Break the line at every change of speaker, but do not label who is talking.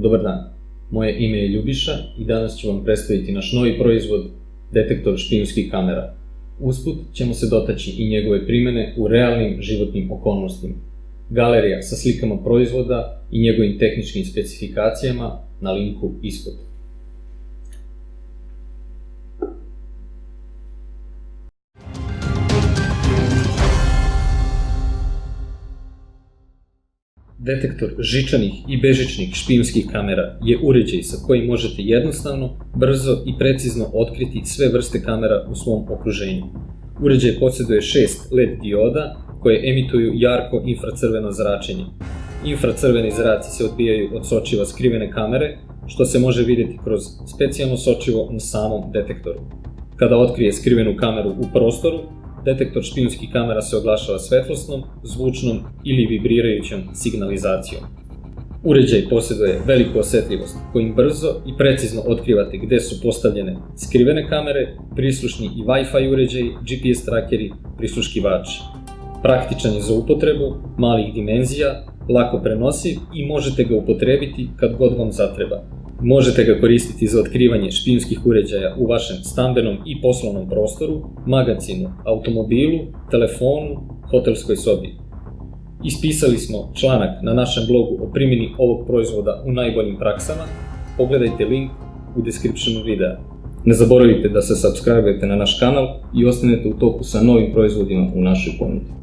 Dobar dan, moje ime je Ljubiša i danas ću vam predstaviti naš novi proizvod, detektor špijunskih kamera. Usput ćemo se dotaći i njegove primjene u realnim životnim okolnostima. Galerija sa slikama proizvoda i njegovim tehničkim specifikacijama na linku ispod. Detektor žičanih i bežičnih špijunskih kamera je uređaj sa kojim možete jednostavno, brzo i precizno otkriti sve vrste kamera u svom okruženju. Uređaj posjeduje 6 LED dioda koje emituju jarko infracrveno zračenje. Infracrveni zraci se odbijaju od sočiva skrivene kamere, što se može vidjeti kroz specijalno sočivo na samom detektoru. Kada otkrije skrivenu kameru u prostoru, detektor špijunskih kamera se oglašava svetlosnom, zvučnom ili vibrirajućom signalizacijom. Uređaj posjeduje veliku osjetljivost kojim brzo i precizno otkrivate gde su postavljene skrivene kamere, prislušni i Wi-Fi uređaji, GPS trakeri, prisluškivači. Praktičan je za upotrebu, malih dimenzija, lako prenosiv i možete ga upotrebiti kad god vam zatreba. Možete ga koristiti za otkrivanje špijunskih uređaja u vašem stambenom i poslovnom prostoru, magazinu, automobilu, telefonu, hotelskoj sobi. Ispisali smo članak na našem blogu o primjeni ovog proizvoda u najboljim praksama. Pogledajte link u descriptionu videa. Ne zaboravite da se subscribe-ujete na naš kanal i ostanete u toku sa novim proizvodima u našoj ponudi.